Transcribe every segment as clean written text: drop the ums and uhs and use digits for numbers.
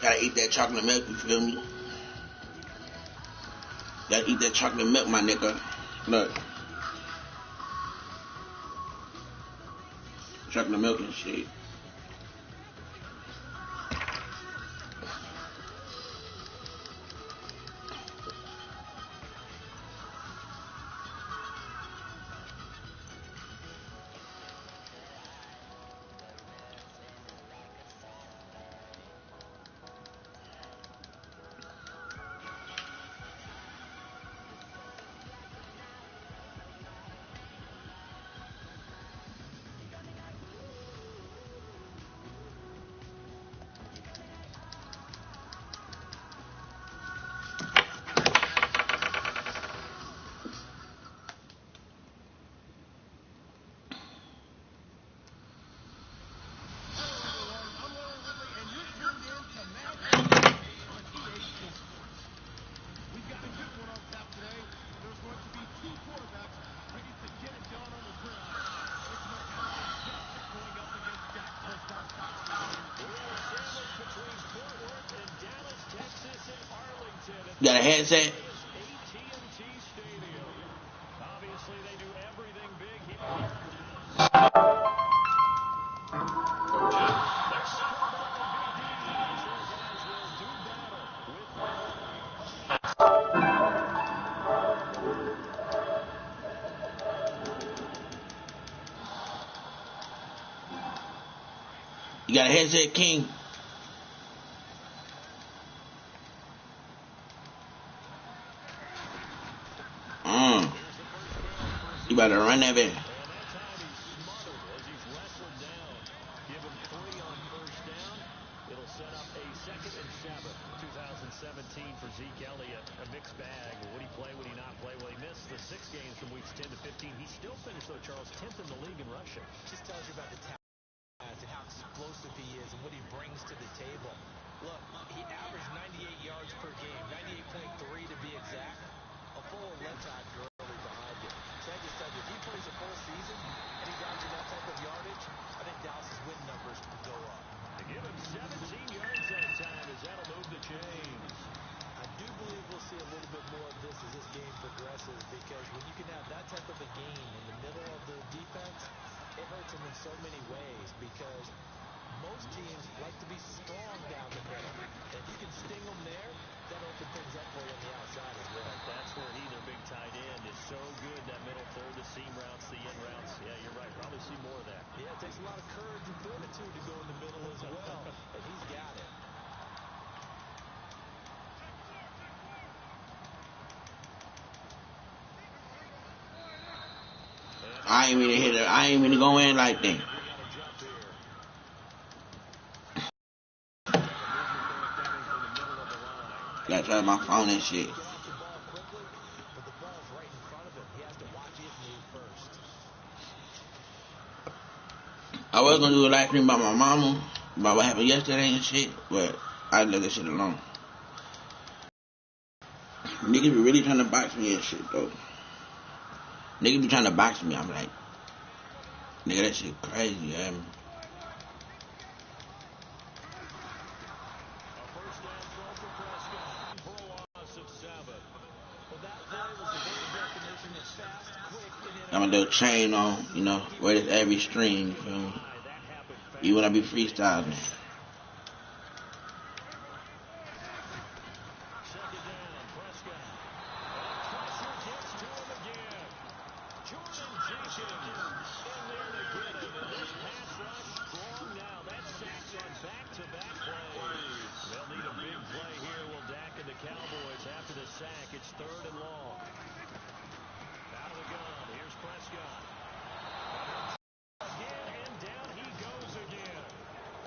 Gotta eat that chocolate milk, you feel me? Gotta eat that chocolate milk, my nigga. Look. Chocolate milk and shit. You got a headset? Obviously, they do everything big here. You got a headset, King? You better run that bit. It'll set up a 2nd and 7. 2017 for Zeke Elliott. A mixed bag. Would he play? Would he not play? Well, he missed the 6 games from weeks 10 to 15. He still finished, though, Charles, 10th in the league in rushing. Just tells you about the talent and how explosive he is and what he brings to the table. Look, he averaged 98 yards per game, 98.3 to be exact. A full left-eye Gurley behind him. So I just tell you, if he plays a full season and he's averaging that type of yardage, I think Dallas's win numbers will go up. To give him 17 yards that time, as that'll move the chains. I do believe we'll see a little bit more of this as this game progresses, because when you can have that type of a game in the middle of the defense, it hurts them in so many ways, because most teams like to be strong down the middle. If you can sting them there, that opens things up for you on the outside as well. That's where he, their big tight end, is so good. That middle third, the seam routes, the in routes. Yeah, you're right. Probably see more of that. Yeah, it takes a lot of courage and fortitude to go in the middle as well, and he's got it. I ain't really hit it. I ain't really go in like that. Gotta try my phone and shit. I was gonna do a live stream about my mama, about what happened yesterday and shit, but I let that shit alone. Niggas be really trying to box me and shit, though. Niggas be trying to box me. I'm like, nigga, that shit crazy, yeah. I'm a little chain on, you know, where there's every string, you feel me? Even when I be freestyling. Cowboys after the sack. It's 3rd and long. Out of the gun. Here's Prescott. Again, and down he goes again.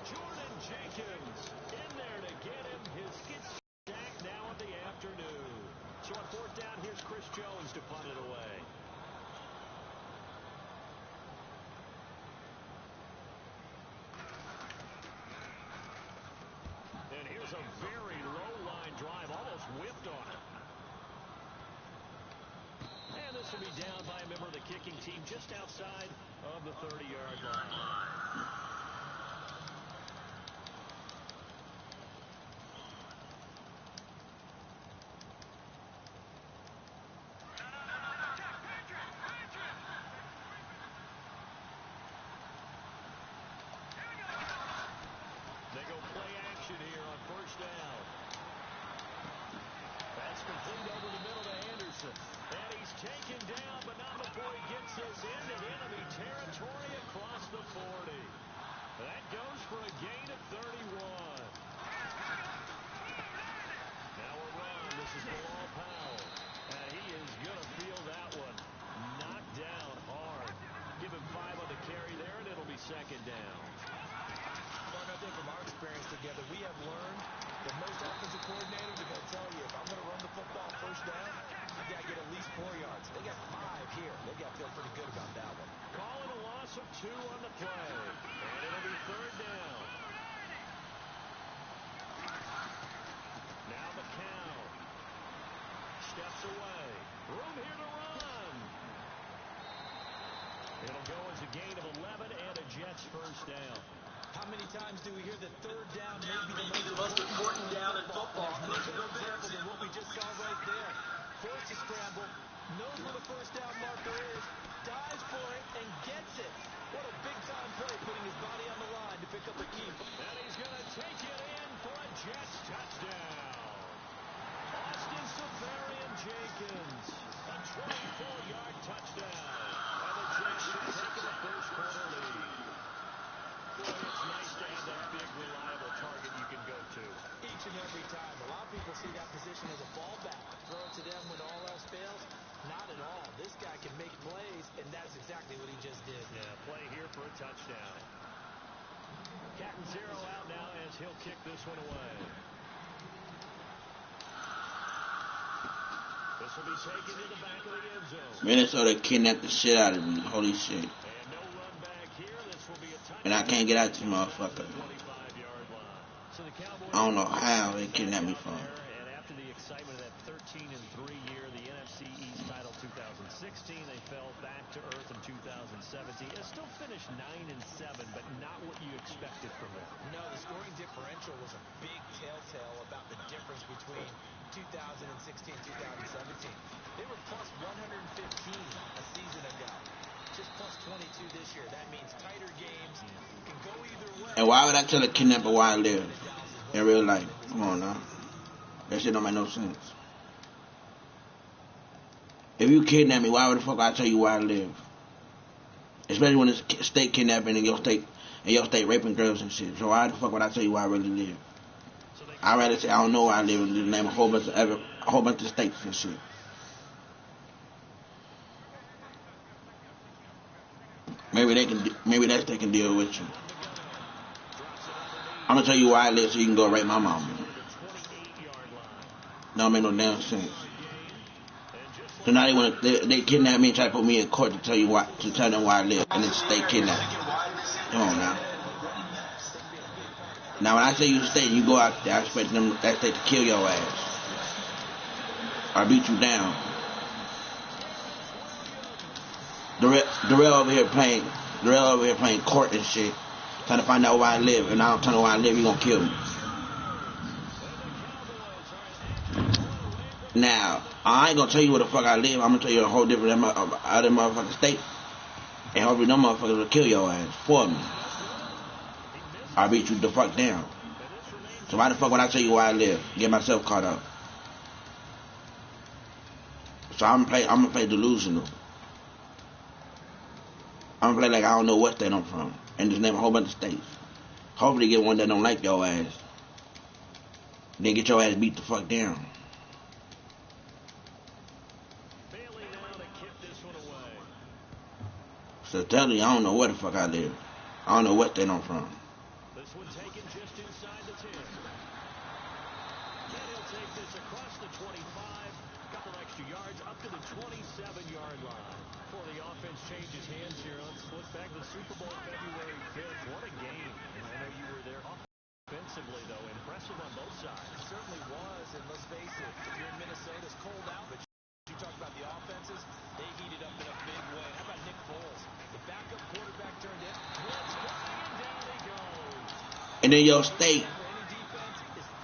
Jordan Jenkins in there to get him. His gets sack now in the afternoon. So on 4th down, here's Chris Jones to punt it away. And here's a very low-line drive, almost whipped on it. And this will be down by a member of the kicking team just outside of the 30-yard line. first down. That's complete over the middle to Anderson. And he's taken down, but not before he gets this into enemy territory across the 40. That goes for a gain of 31. Now a run. This is Bilal Powell. And he is going to feel that one. Knocked down hard. Give him 5 on the carry there, and it'll be second down. Well, I think from our experience together, we have learned that most offensive coordinators are going to tell you, if I'm going to run the football first down, I got to get at least 4 yards. They got 5 here. They got to feel pretty good about that one. Calling a loss of 2 on the play. And it'll be third down. Now McCown steps away. Room here to run. It'll go as a gain of 11 and a Jets first down. How many times do we hear that third down may be the most important down in football? No example than what we just saw right there. Forces a scramble, knows where the first down marker is, dives for it, and gets it. What a big-time play, putting his body on the line to pick up a key. And he's going to take it in for a Jets touchdown. Austin Safarian-Jenkins, a 24-yard touchdown. And the Jets have taken a first-quarter lead. Boy, it's nice to have that big, reliable target you can go to. Each and every time. A lot of people see that position as a fallback. Throw it to them when all else fails. Not at all. This guy can make plays, and that's exactly what he just did. Yeah, play here for a touchdown. Catanzaro out now as he'll kick this one away. This will be taken to the back of the end zone. Minnesota kidnapped the shit out of me. Holy shit. And no run back here. This will be a touchdown. And I can't get out this motherfucker. 25-yard line. So the Cowboys, I don't know how they kidnapped me from. And after the excitement of that 13-3 year, the NFC East title 2016, they fell back to earth in 2017. It still finished 9-7, but not what you expected from them. No, the scoring differential was a big telltale about the difference between 2016 and 2017. They were plus 115 a season ago. Just plus 22 this year. That means tighter games can go either way. And why would I tell a kidnapper where I live in real life? Come on now. That shit don't make no sense. If you kidnap me, why would the fuck I tell you where I live? Especially when it's state kidnapping and your state raping girls and shit. So why the fuck would I tell you where I really live? I'd rather say I don't know where I live and just name a whole bunch of states and shit. Maybe they can deal with you. I'm gonna tell you where I live so you can go rape my mama. Don't make no damn sense. So now they kidnap me and try to put me in court to tell them where I live, and it's state kidnapping. Come on now. Now when I say you state, you go out there, I expect that state to kill your ass or beat you down. Darrell over here playing court and shit, trying to find out where I live, and I don't tell him where I live, he gonna kill me. Now, I ain't gonna tell you where the fuck I live, I'm gonna tell you a whole different other motherfucking state, and hopefully them motherfuckers will kill your ass for me. I'll beat you the fuck down. So why the fuck would I tell you where I live? Get myself caught up. So I'm gonna play delusional. I'm gonna play like I don't know what state I'm from, and just name a whole bunch of states. Hopefully get one that don't like your ass. Then get your ass beat the fuck down. So tell me, I don't know where the fuck I live. I don't know what state I'm from. This one taken just inside the 10. Then he'll take this across the 25, couple extra yards up to the 27-yard line. Before the offense changes hands here, let's look back to the Super Bowl February 5th. What a game. I know you were there. Offensively, though, impressive on both sides. It certainly was, and let's face it, if you're in Minnesota, it's cold out, but you talk about the offenses, they heated up in a big way. How about Nick Foles? The backup quarterback turned in. Blitz coming, and down he goes. And then your state.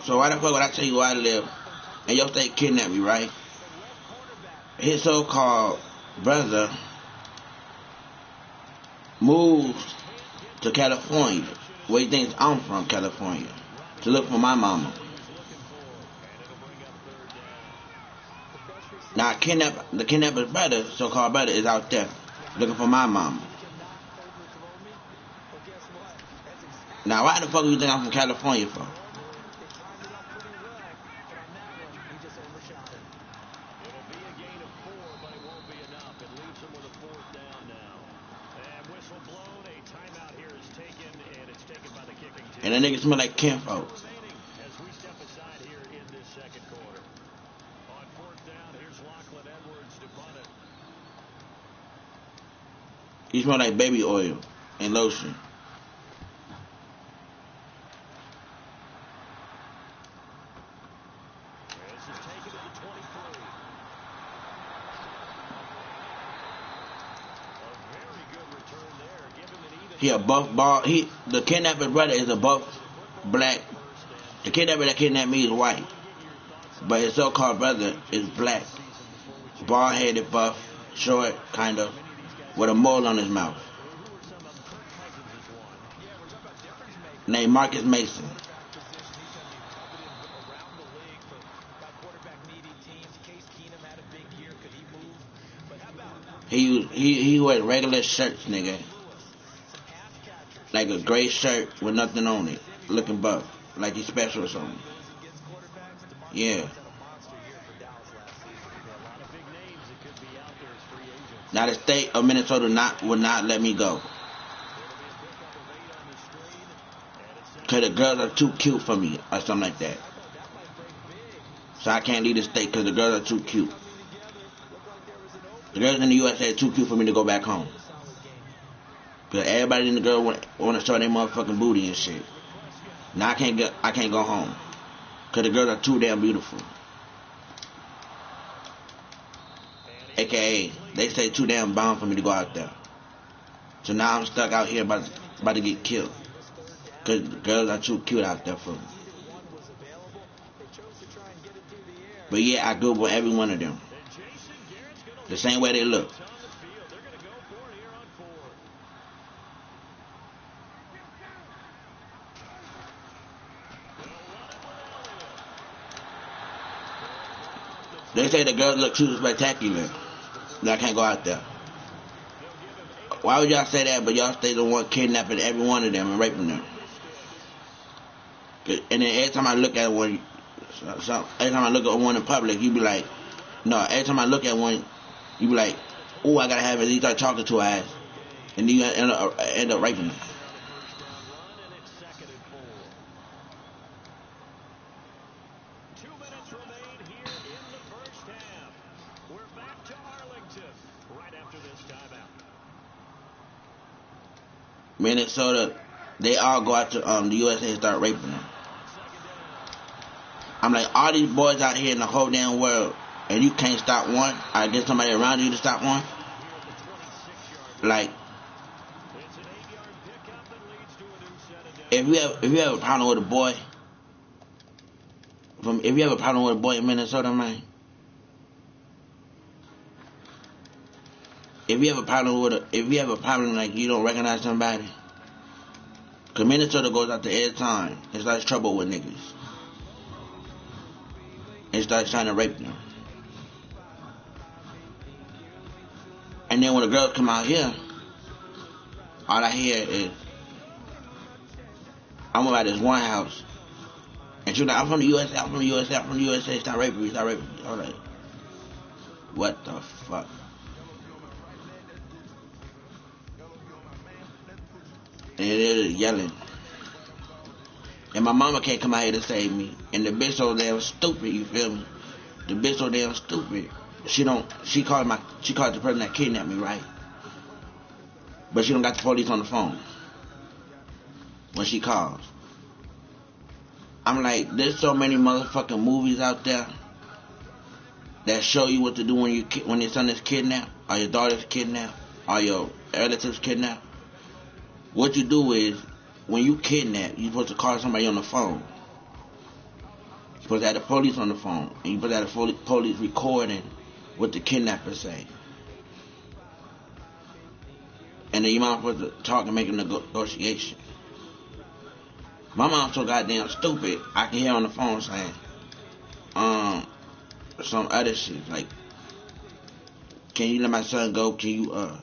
So why the fuck would I tell you where I live? And your state kidnapped me, right? His so-called brother moved to California, where he thinks I'm from, California, to look for my mama. Now, the kidnapper's brother, so-called brother, is out there looking for my mama. Now, why the fuck do you think I'm from California for? And that nigga smell like kinfolk. As we step aside here in this second quarter. On fourth down, here's Lachlan Edwards to punt it. You smell like baby oil and lotion. This is taken to the 23. A very good return there. Give him an even. He a buff ball. The kidnapper's brother is a buff black. The kidnapper that kidnapped me is white, but his so-called brother is black, bald-headed, buff, short, kind of, with a mole on his mouth. Named Marcus Mason. He wears regular shirts, nigga. Like a gray shirt with nothing on it, looking buff, like he's special or something. Yeah. Now the state of Minnesota would not let me go, cause the girls are too cute for me or something like that. So I can't leave the state cause the girls are too cute. The girls in the USA are too cute for me to go back home. Cause everybody in the girl want to show their motherfucking booty and shit. Now I can't go home. Cause the girls are too damn beautiful. AKA, they say too damn bomb for me to go out there. So now I'm stuck out here about to get killed. Cause the girls are too cute out there for me. But yeah, I Google every one of them. The same way they look. They say the girls look too spectacular. I can't go out there. Why would y'all say that, but y'all stay the one kidnapping every one of them and raping them? And then every time I look at one, in public, you be like, no. Every time I look at one, you be like, oh, I gotta have it. You start talking to her ass, and then you end up raping them. Minnesota, they all go out to the USA and start raping them. I'm like, all these boys out here in the whole damn world, and you can't stop one? I get somebody around you to stop one? Like, if you have a problem with a boy, if you have a problem with a boy in Minnesota, man, if you have a problem like you don't recognize somebody, cause Minnesota goes out there every time and starts trouble with niggas and starts trying to rape them. And then when the girls come out here, all I hear is, I'm about this one house, and she's like, I'm from the USA, stop raping me. I'm like, what the fuck? And it is yelling. And my mama can't come out here to save me. And the bitch so damn stupid, you feel me? The bitch so damn stupid. She called the person that kidnapped me, right? But she don't got the police on the phone when she calls. I'm like, there's so many motherfucking movies out there that show you what to do when your son is kidnapped, or your daughter's kidnapped, or your relatives kidnapped. What you do is, when you kidnap, you're supposed to call somebody on the phone. You're supposed to have the police on the phone, and you're supposed to have the police recording what the kidnapper say. And then your mom supposed to talk and make a negotiation. My mom's so goddamn stupid, I can hear on the phone saying, some other shit, like, can you let my son go? Can you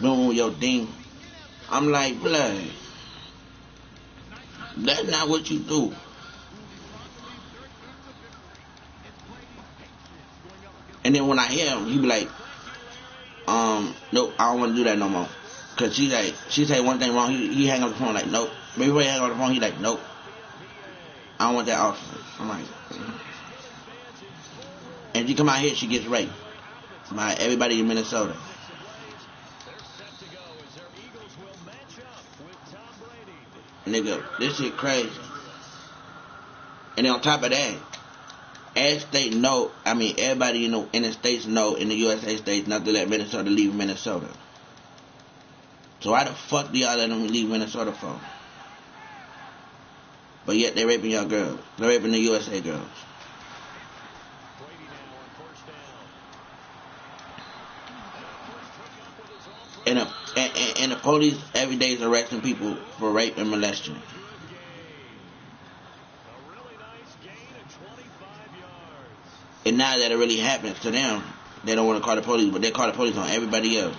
doing your thing? I'm like, blood, that's not what you do. And then when I hear him, he be like, nope, I don't want to do that no more. Cause she say one thing wrong, he hang up the phone like, nope. Before he hang up the phone, he like, nope, I don't want that offer. I'm like, and she come out here, she gets raped by everybody in Minnesota. Nigga, this shit crazy. And then on top of that, everybody in the states know, in the USA states, not to let Minnesota leave Minnesota. So why the fuck do y'all let them leave Minnesota for? But yet they raping y'all girls. They're raping the USA girls. And the police every day is arresting people for rape and molesting. And now that it really happens to them, they don't want to call the police, but they call the police on everybody else.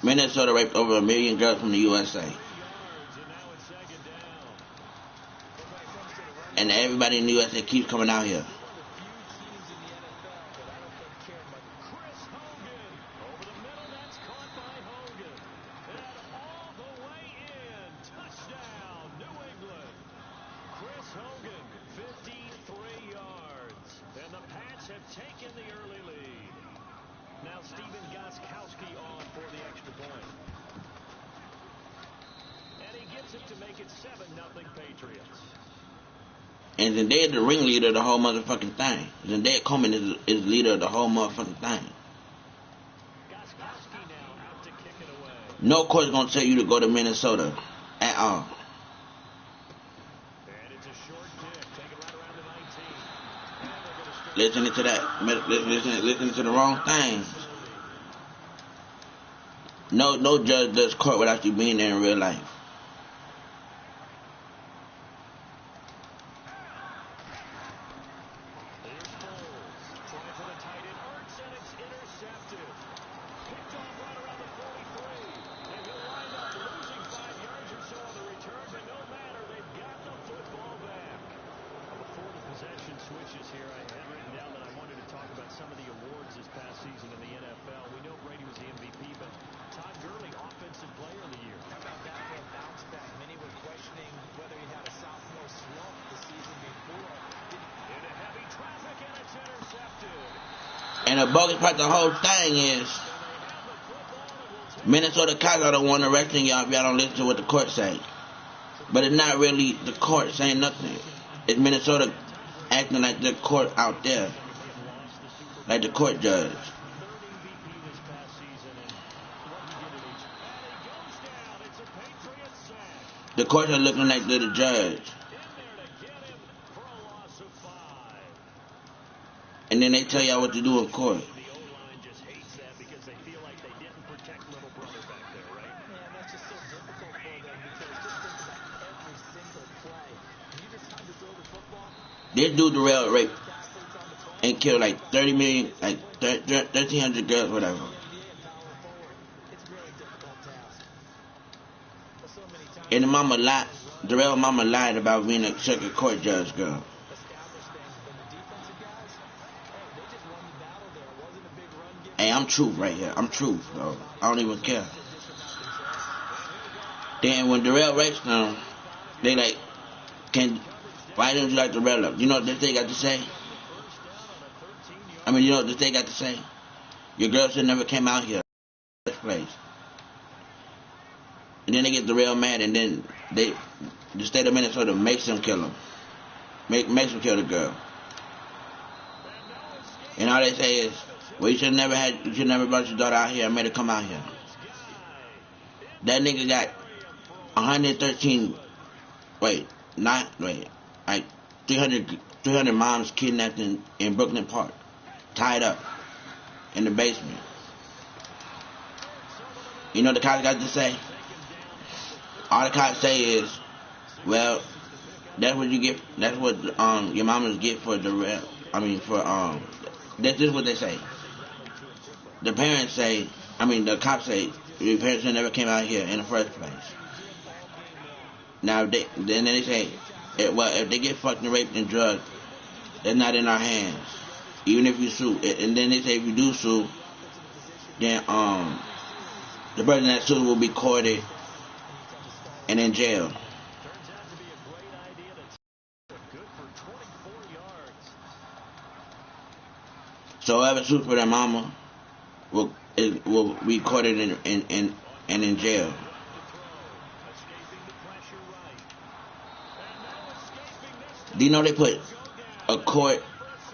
Minnesota raped over 1 million girls from the USA. And everybody in the USA keeps coming out here. And Zendaya the ringleader of the whole motherfucking thing. Zendaya Coleman is leader of the whole motherfucking thing. No court's gonna tell you to go to Minnesota at all. Listening to that, listening to the wrong things. No judge does court without you being there in real life. Switches here. I had written down that I wanted to talk about some of the awards this past season in the NFL. We know Brady was the MVP, but Todd Gurley, Offensive Player of the Year. How about that for a bounce back? Many were questioning whether he had a sophomore slump the season before. Into heavy traffic, and it's intercepted. And the bogus part of the whole thing is Minnesota cops are the one arresting y'all if y'all don't listen to what the court say. But it's not really the court saying nothing. It's Minnesota acting like the court out there, like the court judge. The courts are looking like they're the judge. And then they tell y'all what to do in court. This dude Darrell raped and killed like 30 million, like 1,300 girls, whatever. And the mama lied. Darrell's mama lied about being a circuit court judge girl. Hey, I'm truth right here. I'm truth, bro. I don't even care. Then when Darrell rapes them, they like, why didn't you like Darrell up? You know what this thing got to say? You know what this thing got to say? Your girl should never came out here in the first place. And then they get Darrell mad, and then the state of Minnesota makes him kill him. Makes him kill the girl. And all they say is, well, you should never brought your daughter out here and made her come out here. That nigga got 113, like 300 moms kidnapped in Brooklyn Park, tied up in the basement. You know what the cops got to say? All the cops say is, well, That's what you get. That's what your mamas get for the rep. I mean for That's just what they say. The parents say. I mean the cops say your parents never came out here in the first place. Now then they say, well, if they get fucked and raped and drugged, it's not in our hands. Even if you sue, and then they say if you do sue, then the person that sued will be courted and in jail. So whoever sues for their mama will be courted and in jail. Do you know they put a court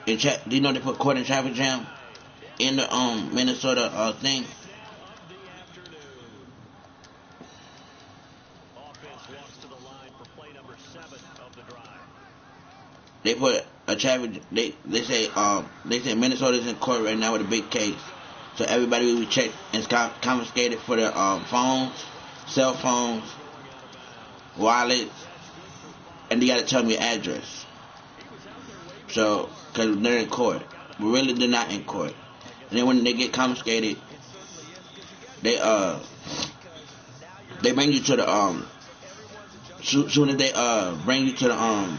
in do you know they put court and traffic jam in the Minnesota thing? They put a traffic. They say Minnesota's in court right now with a big case, so everybody will be checked and confiscated for their phones, cell phones, wallets, and they got to tell me your address. So, because they're in court, but really they're not in court. And then when they get confiscated, they bring you to the soon as they bring you to the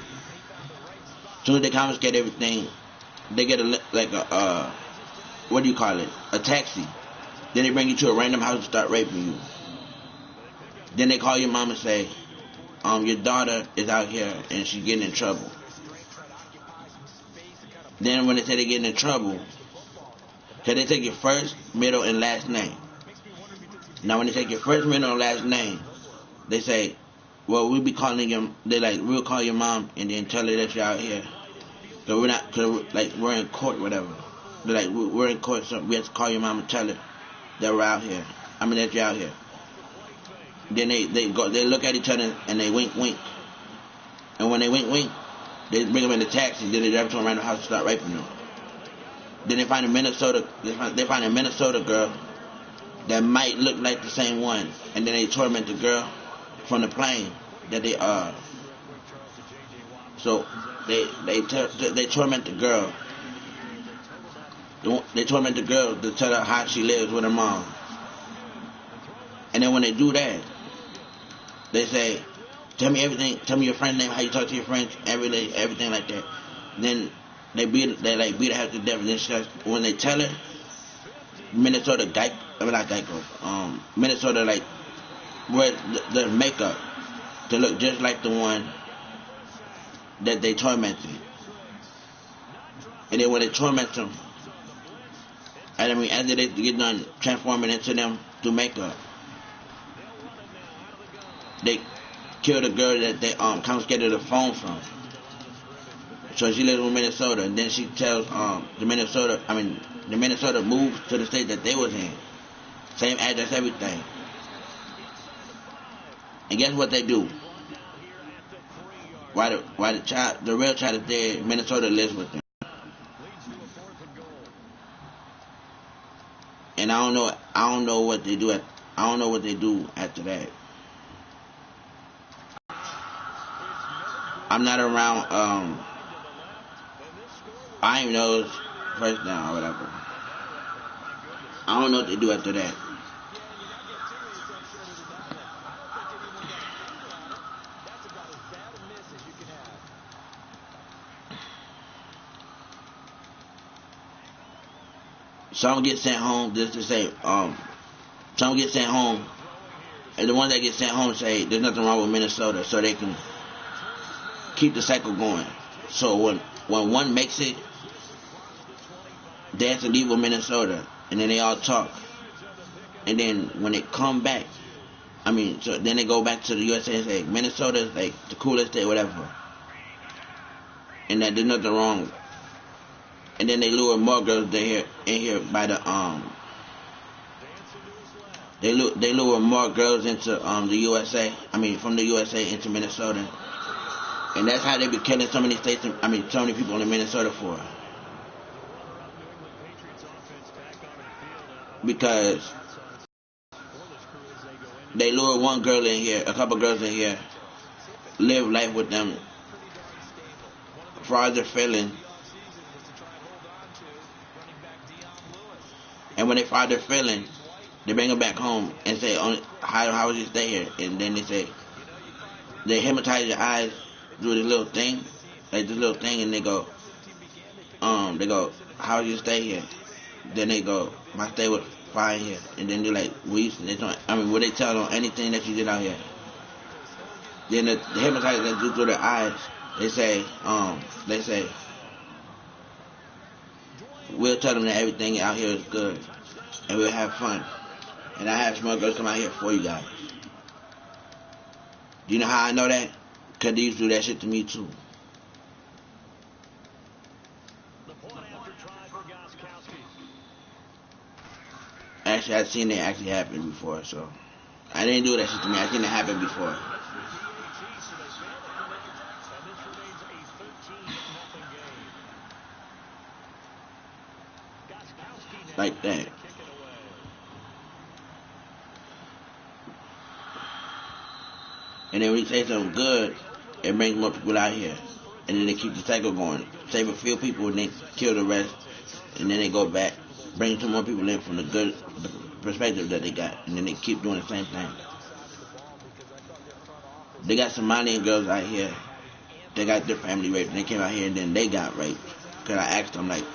soon as they confiscate everything, they get a what do you call it? A taxi. Then they bring you to a random house and start raping you. Then they call your mom and say, your daughter is out here and she's getting in trouble. Then when they say they're getting in trouble, so they take your first, middle, and last name. Now when they take your first, middle, and last name, they say, well, we'll be calling we'll call your mom and then tell her that you're out here. So we're in court, whatever. They're like, we're in court, so we have to call your mom and tell her that we're out here. I mean, that you're out here. Then they look at each other and they wink, wink. And when they wink, wink, they bring them in the taxi. Then they drive to a random house and start raping them. Then they find a Minnesota girl that might look like the same one, and then they torment the girl from the plane that they So they torment the girl. They torment the girl to tell her how she lives with her mom. And then when they do that, they say, tell me everything. Tell me your friend's name, how you talk to your friends, everything like that. Then they beat her half to death. And then when they tell her, Minnesota wear the makeup to look just like the one that they tormented. And then when they torment them, after they get done transforming into them through makeup, they kill the girl that they confiscated the phone from. So she lives in Minnesota, and then she tells the Minnesota moved to the state that they was in. Same address, everything. And guess what they do? Why the real child is there, Minnesota lives with them. And I don't know what they do after that. I'm not around I ain't know his first down or whatever. I don't know what they do after that. Some get sent home just to say, some get sent home, and the ones that get sent home say there's nothing wrong with Minnesota, so they can keep the cycle going. So when one makes it, they have to leave with Minnesota, and then they all talk. And then when they come back, so then they go back to the USA and say Minnesota is like the coolest state, whatever, and that there's nothing wrong. And then they lure more girls in here by the they lure more girls into the USA. From the USA into Minnesota, and that's how they be killing so many states. So many people in Minnesota for. Because they lure one girl in here, a couple girls in here, live life with them, farther feeling. And when they farther feeling, they bring them back home and say, how would you stay here? And then they say, they hypnotize your eyes, do this little thing, and they go, how would you stay here? Then they go, my stay was fine here. And then they're like, would they tell them anything that you did out here? Then the hypnotizer that do through their eyes, they say, we'll tell them that everything out here is good, and we'll have fun. And I have small girls come out here for you guys. Do you know how I know that? Because they used to do that shit to me too. Actually, I've seen it actually happen before, so I didn't do that shit to me. I've seen it happen before. Like that. And then when you say something good, it brings more people out here. And then they keep the cycle going. Save a few people and they kill the rest. And then they go back, bring some more people in from the good perspective that they got. And then they keep doing the same thing. They got Somalian girls out here. They got their family raped. And they came out here and then they got raped. Because I asked them, like,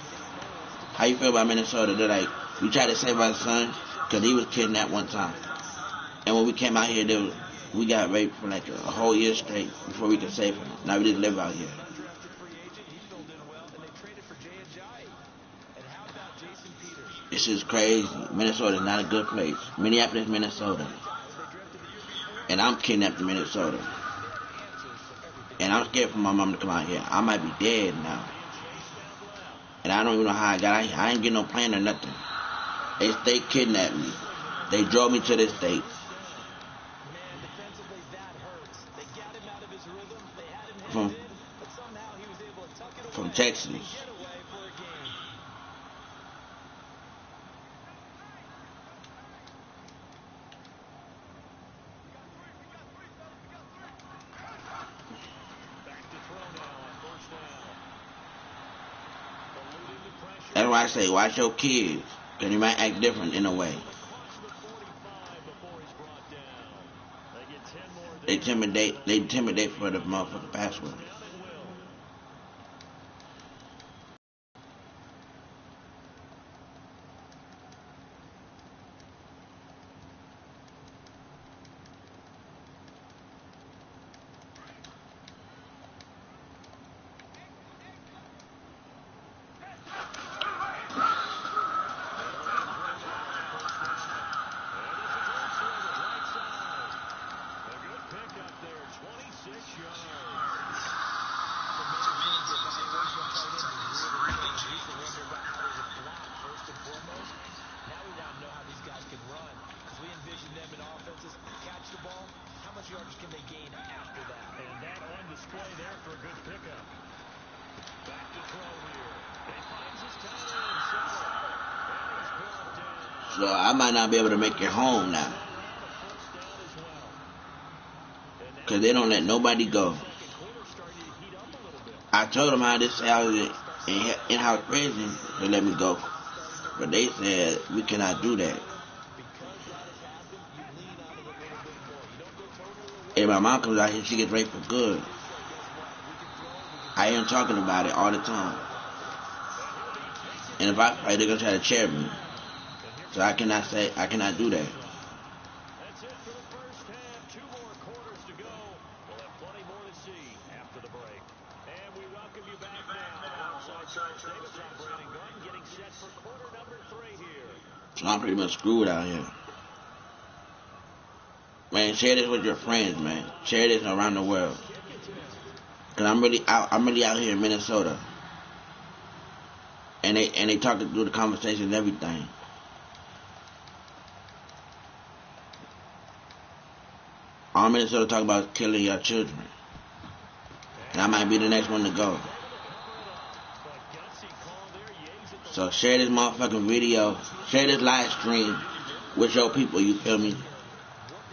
how you feel about Minnesota? They're like, we tried to save our son because he was kidnapped one time. And when we came out here, we got raped for like a whole year straight before we could save him. Now we just live out here. This is crazy. Minnesota is not a good place. Minneapolis, Minnesota. And I'm kidnapped in Minnesota. And I'm scared for my mom to come out here. I might be dead now. And I don't even know how I got out here. I ain't getting no plane or nothing. They state kidnapped me. They drove me to this state. From Texas. That's why I say, watch your kids, because they might act different in a way. They intimidate for the motherfucking password. So I might not be able to make it home now. Because they don't let nobody go. I told them how this house in-house prison to let me go. But they said we cannot do that. If my mom comes out here, she gets raped for good. I hear them talking about it all the time. And if I fight, they're going to try to chair me. So I cannot do that. That's it for the first half. 2 more quarters to go. We'll have plenty more to see after the break. And we welcome you back now. Outside Charles Davis, I'm Brandon Gordon, getting set for quarter number 3 here. So I'm pretty much screwed out here. Man, share this with your friends, man. Share this around the world. Cause I'm really out here in Minnesota. And they talk through the conversation and everything. All Minnesota talk about is killing your children. And I might be the next one to go. So share this motherfucking video. Share this live stream with your people, you feel me?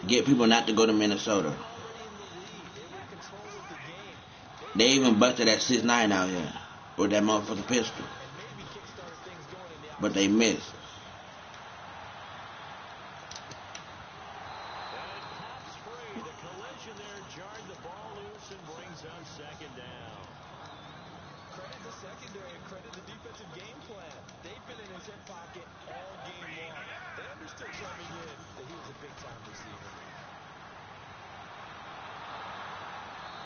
Get people not to go to Minnesota. They even busted that 6'9" out here with that motherfucking pistol. But they missed. The collision there jarred the ball loose and brings up second down. Credit the secondary, credit the defensive game plan. They've been in his hip pocket all game long. They understood coming in that he was a big-time receiver.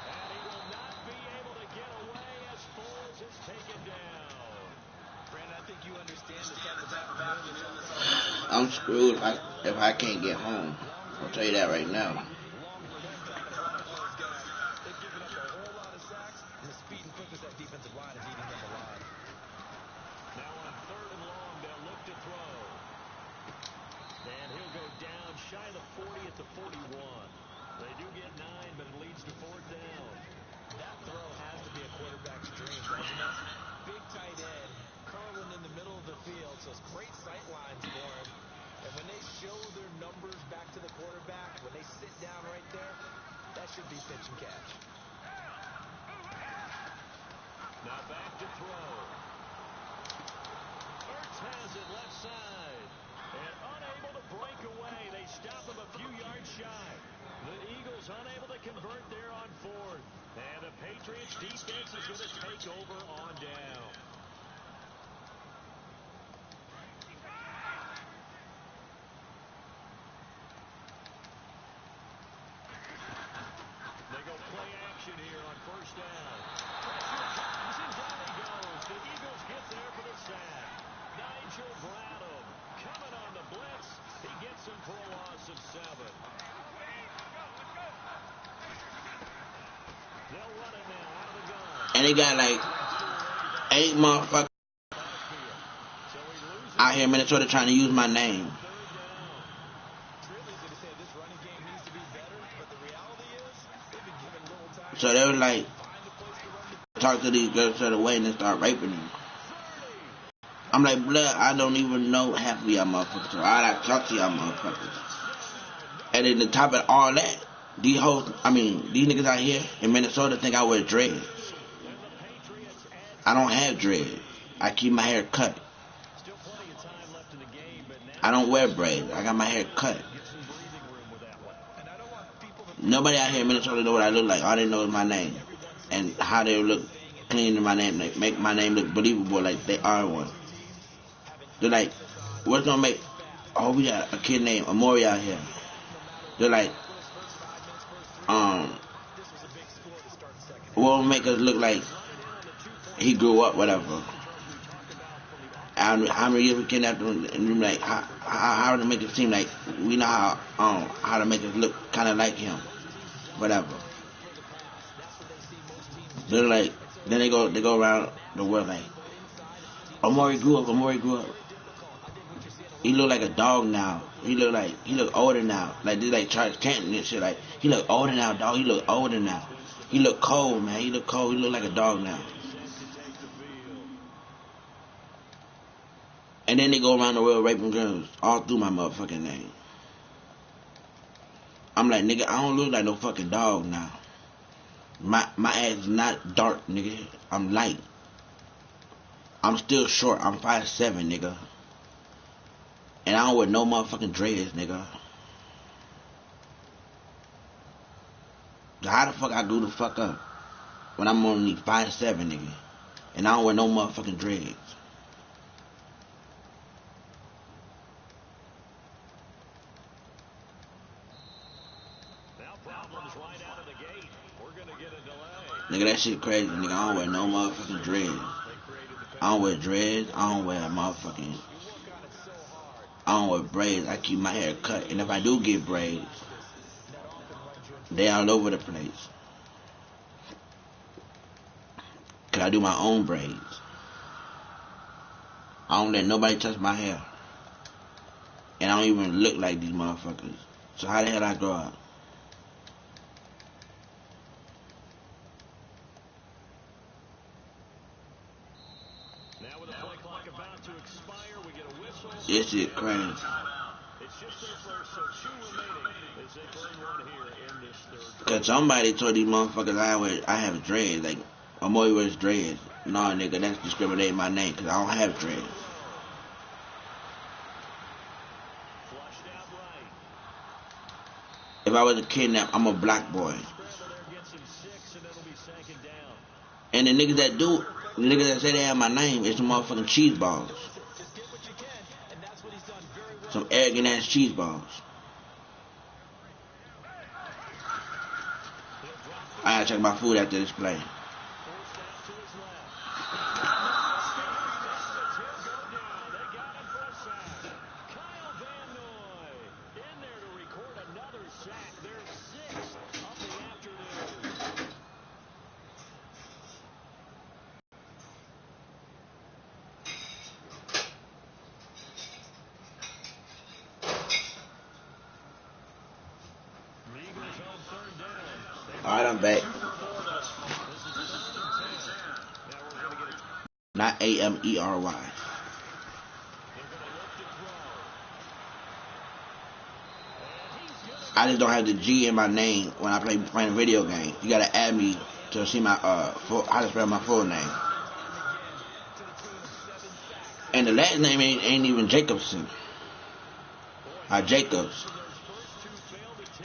And he will not be able to get away as Foles is taken down. Brandon, I think you understand the type of value that's on the side. I'm screwed if I can't get home. I'll tell you that right now. They've given up a whole lot of sacks, and the speed and quickness of that defensive line is eating them alive. Now on 3rd and long, they'll look to throw. And he'll go down shy of the 40 at the 41. They do get 9, but it leads to 4th down. That throw has to be a quarterback's dream, doesn't it? Big tight end, curling in the middle of the field, so it's great sight lines for him. And when they show their numbers back to the quarterback, when they sit down right there, that should be pitch and catch. Now back to throw. Ertz has it left side. And unable to break away. They stop him a few yards shy. The Eagles unable to convert there on 4th. And the Patriots defense is going to take over on down. They go play action here on 1st down. Pressure comes and down he goes. The Eagles get there for the sack. Nigel Bradham coming on the blitz. He gets him for a loss of 7. They'll run it now out of the gun. And they got like 8 motherfuckers out here in Minnesota trying to use my name. So they were like, talk to these girls to the way and then start raping them. I'm like, blood, I don't even know half of y'all motherfuckers. So I like to talk to y'all motherfuckers. And then the top of all that, these niggas out here in Minnesota think I wear dreads. I don't have dreads. I keep my hair cut. I don't wear braids. I got my hair cut. Nobody out here in Minnesota know what I look like. All they know is my name. And how they look clean in my name. They make my name look believable like they are one. They're like, what's gonna make... Oh, we got a kid named Amoughrey out here. They're like, what will make us look like he grew up, whatever. How many years we kidnapped him, and like, how to make it seem like we know how to make us look kind of like him, whatever. They're like, then they go around the world like, Amoughrey grew up. He look like a dog now. He look older now. Like this, like Charles Canton and shit. Like he look older now, dog. He look older now. He look cold, man. He look cold. He look like a dog now. And then they go around the world raping girls all through my motherfucking name. I'm like, nigga, I don't look like no fucking dog now. My ass is not dark, nigga. I'm light. I'm still short. I'm 5'7", nigga. And I don't wear no motherfucking dreads, nigga. So how the fuck I grew the fuck up when I'm only 5'7", nigga, and I don't wear no motherfucking dreads? Now problems right out of the gate. We're gonna get a delay. Nigga, that shit crazy, nigga. I don't wear no motherfucking dreads. I don't wear dreads. I don't wear motherfucking... I don't wear braids. I keep my hair cut. And if I do get braids, they all over the place. Cause I do my own braids. I don't let nobody touch my hair. And I don't even look like these motherfuckers. So how the hell I grow up? Now with the play clock about to expire, we get a whistle. This shit crazy. It's just their first, so 2 remaining as they burn one here in this third. Cause somebody told these motherfuckers I have dreads. Like, Amoughrey wears dreads. Nah, nigga, that's discriminating my name because I don't have dreads. Flushed out right. If I was a kidnap, I'm a black boy. Scramble there gets him 6, and it'll be 2nd down. And the niggas that say they have my name, is some motherfucking cheese balls. Just get what you can, and that's what he's done very well. Some arrogant ass cheese balls. I gotta check my food after this play. Forced out to his left. He'll go down. They got him for a sack. Kyle Van Noy in there to record another sack. Their 6th of the afternoon. Eagles on 3rd down. Alright, I'm back. This is 3rd and 10. Now we're going to get it. Not Amery. They're going to look to throw. And he's going to I just don't have the G in my name when I playing a video game. You gotta add me to see my how to spell my full name. And the last name ain't even Jacobson. Jacobs.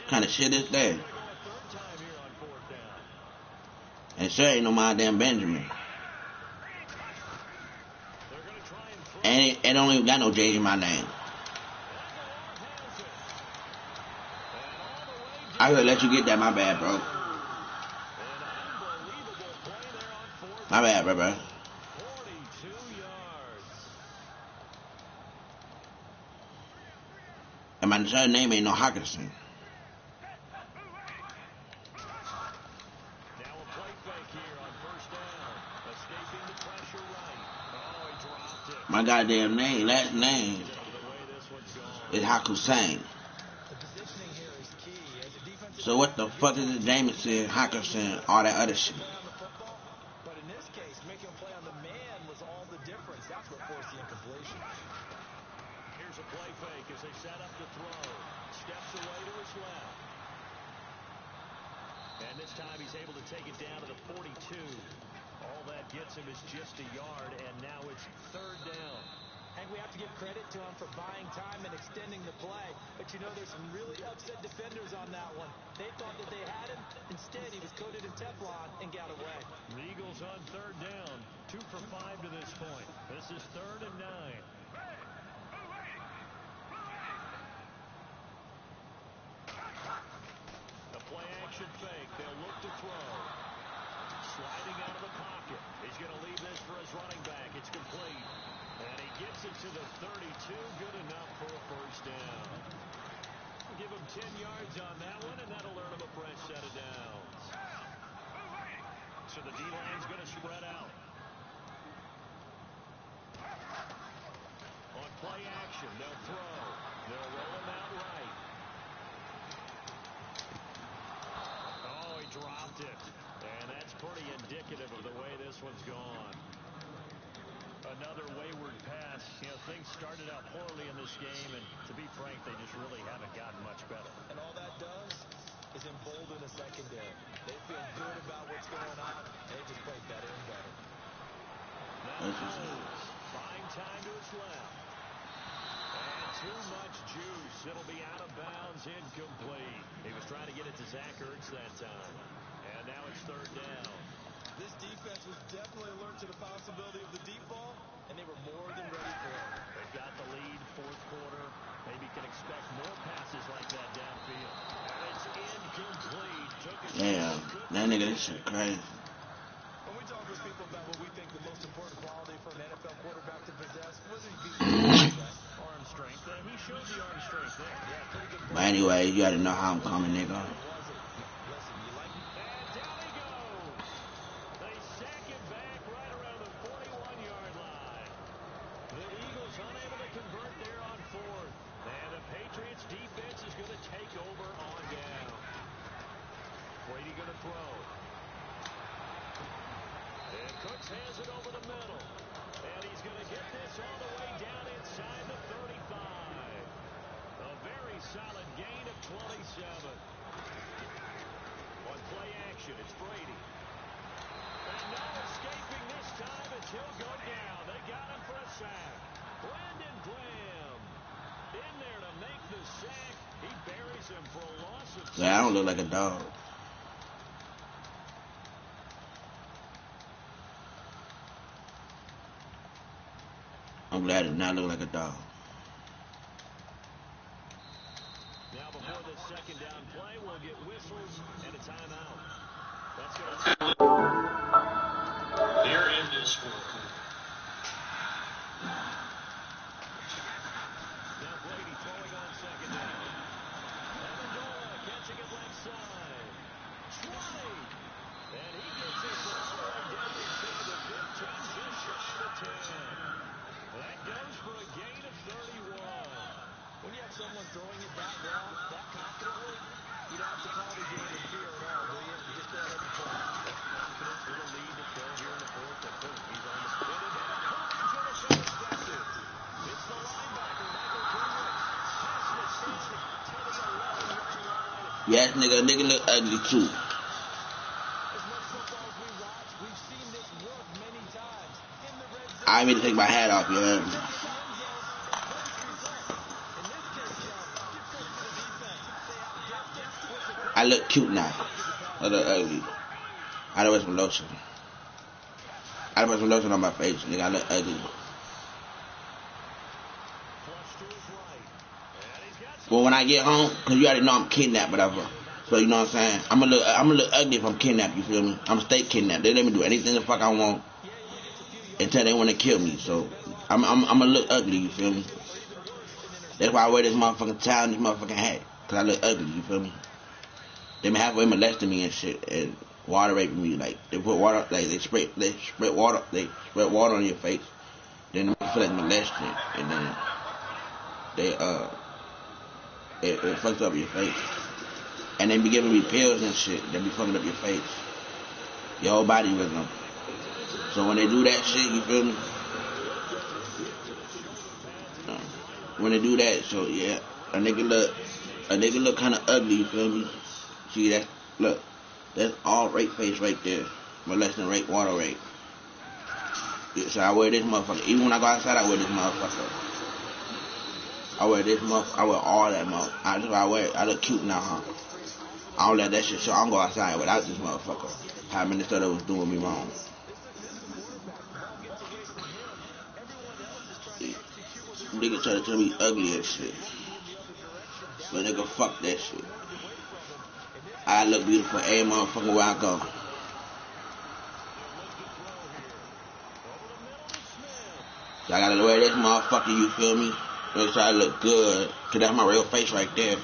Kind of shit is that? And sure ain't no my damn Benjamin. And it don't even got no J in my name. I could let you get that. My bad, bro. My bad, bro. 42 yards. And my surname ain't no Hawkinson. Now a play fake here on 1st down. Escaping the pressure right. Oh, he dropped it. My goddamn last name The way this one's gone. is Hawkinson. The positioning here is key. As a defensive So what the fuck is the Jameson, Hawkinson, all that other shit? play on the football, but in this case, making a play on the man was all the difference. That's what forced the incompletion. Here's a play fake as they set up to throw. Steps away to his left. And this time he's able to take it down to the 42. All that gets him is just a yard, and now it's 3rd down. And we have to give credit to him for buying time and extending the play. But you know, there's some really upset defenders on that one. They thought that they had him. Instead, he was coated in Teflon and got away. The Eagles on 3rd down. 2 for 5 to this point. This is 3rd and 9. A play action fake. They'll look to throw. Sliding out of the pocket. He's going to leave this for his running back. It's complete. And he gets it to the 32. Good enough for a 1st down. Give him 10 yards on that one, and that'll earn him a fresh set of downs. So the D-line's going to spread out. On play action, they'll throw. They'll roll him out right. Oh, he dropped it. And that's pretty indicative of the way this one's gone. Another wayward pass. You know, things started out poorly in this game, and to be frank, they just really haven't gotten much better. And all that does is embolden a secondary. They feel good about what's going on. They just play better and better. Buying time to his left. And too much juice. It'll be out of bounds, incomplete. He was trying to get it to Zach Ertz that time. And now it's 3rd down. This defense was definitely alert to the possibility of the deep ball, and they were more than ready for it. They've got the lead, 4th quarter. Maybe can expect more passes like that downfield. And it's incomplete. Damn, that nigga, this shit crazy. When we talk with people about what we think the most important quality for an NFL quarterback to possess, whether he be arm strength. He showed the arm strength there. Yeah, pretty good. But anyway, you gotta know how I'm coming, nigga. listen, you like And down he goes. They sack it back right around the 41-yard line. The Eagles unable to convert there on 4th. And the Patriots defense is going to take over on down. Brady going to throw. And Cooks has it over the middle. And he's going to get this all the way down inside the 35. A On play action, it's Brady. And no escaping this time as he'll go down. They got him for a sack. Brandon Graham in there to make the sack. He buries him for a loss of 6. Yeah, I don't look like a dog. I'm glad it not look like a dog. Now before this second down play, we'll get whistles and a timeout. Let's go. They're in this one. Now Brady throwing on second down. Amendola catching it left side. 20. And he gets it all the way down inside the 15, just shy of the 10. That goes for a gain of 31. When you have someone throwing it that well, that confidently, you don't have to call the game in fear at all, do you? You just go ahead and play. Confidence with a lead to throw here in the fourth. But boom, he's on the spin. And coverage intercepted. It's the linebacker, Michael Kendricks. Pass mistake to the 11-yard line. Yes, nigga look ugly too. As much football as we watch, we've seen this work many times. In the red zone, I mean to take my hat off, you heard me? I look cute now. I look ugly. I don't wear some lotion. I don't put some lotion on my face, nigga. I look ugly. But when I get home, cause you already know I'm kidnapped, whatever. So you know what I'm saying? I'm gonna look ugly if I'm kidnapped. You feel me? I'm stay kidnapped. They let me do anything the fuck I want until they want to kill me. So I'm gonna look ugly. You feel me? That's why I wear this motherfucking tie and this motherfucking hat, cause I look ugly. You feel me? They been halfway molesting me and shit and water raping me. Like they put water, like they spread water on your face. Then they feel like molesting, and then it fucks up your face. And they be giving me pills and shit. They be fucking up your face, your whole body rhythm. So when they do that shit, you feel me? When they do that, so yeah, a nigga look kind of ugly. You feel me? See that? Look, that's all rape face right there. Molesting, rape, water rape. Yeah, so I wear this motherfucker. Even when I go outside, I wear this motherfucker. I wear this motherfucker. I wear all that motherfucker. I look cute now, huh? I don't let that shit show. I don't go outside without this motherfucker. How Minnesota was doing me wrong. Nigga try to tell me ugly and shit. But nigga, fuck that shit. I look beautiful every motherfucking where I go. So I gotta wear this motherfucker, you feel me? Make sure I look good. Cause that's my real face right there.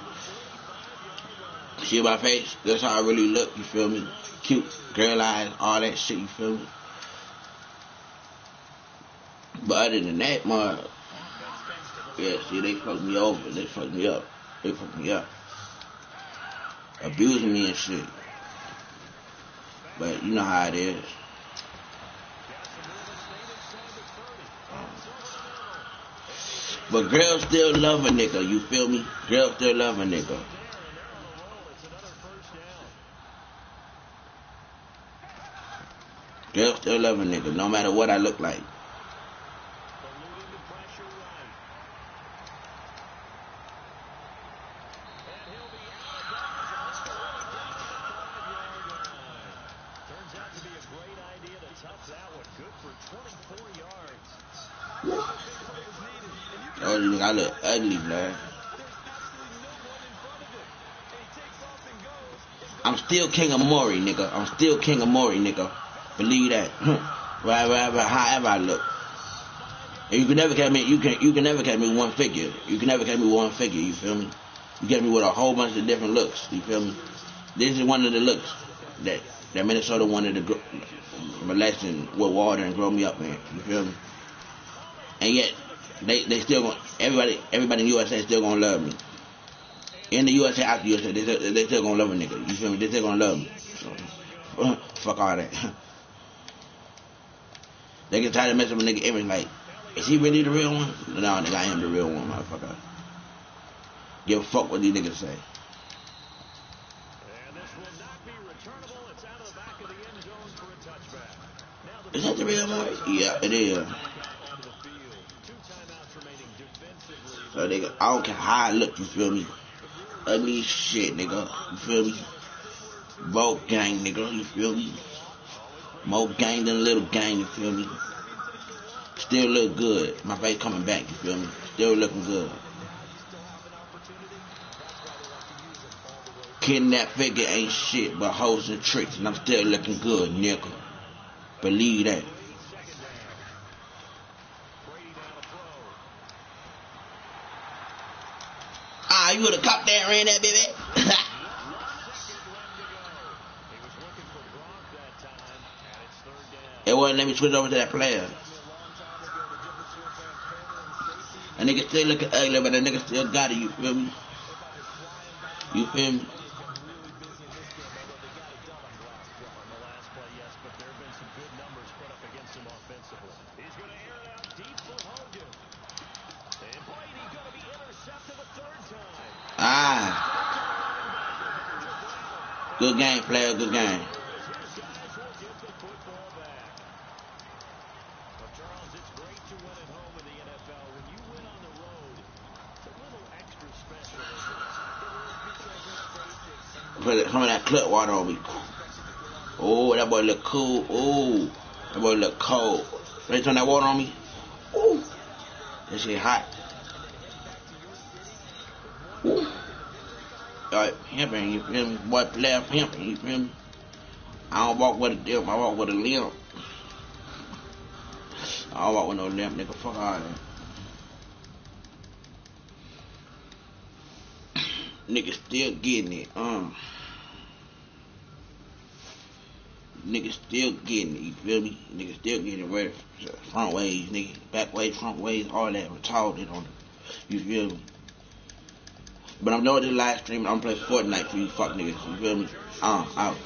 See my face? That's how I really look, you feel me? Cute, girl eyes, all that shit, you feel me? But other than that, yeah, see, they fucked me over. They fucked me up. Abusing me and shit. But you know how it is. But girls still love a nigga, you feel me? Girls still love a nigga. Girls still love a nigga, no matter what I look like. Oh, I look ugly, man. I'm still King Amoughrey, nigga. Believe that. However I look. And you can never catch me. You can never catch me one figure. You feel me? You get me with a whole bunch of different looks. You feel me? This is one of the looks that Minnesota wanted to molest with water and grow me up, man. You feel me? And yet they still gonna everybody in the USA still gonna love me. In the USA, out the USA, they still gonna love a nigga. You feel me? They still gonna love me. So, fuck all that. They can try to mess up a nigga image like, is he really the real one? No, nigga, I am the real one, motherfucker. Give a fuck what these niggas say. Is that the real Amoughrey? Yeah, it is. So nigga, I don't care how I look, you feel me? Ugly shit, nigga. You feel me? Both gang, nigga. You feel me? More gang than little gang, you feel me? Still look good. My face coming back, you feel me? Still looking good. Kidnap figure ain't shit but hoes and tricks, and I'm still looking good, nigga. Believe that. Ah, you would've caught that and ran that, baby. It wouldn't let me switch over to that player. A nigga still looking ugly, but a nigga still got it, you feel me? You feel me? Ah. Good game, player, good game. Put some of that clut water on me. Oh, that boy look cool. Oh, that boy look cold. Ready to turn that water on me? Ooh, that shit hot. Ooh. Alright, pimping, you feel me? Boy, player pimping, you feel me? I don't walk with a dip, I walk with a limp. I don't walk with no limp, nigga. Fuck all that. Nigga still getting it, Nigga still getting it, you feel me? Nigga still getting it right. Front ways, nigga. Back ways, front ways, all that retarded on it. You feel me? But I'm doing this live stream, I'm playing Fortnite for you fuck niggas, you feel me? Out.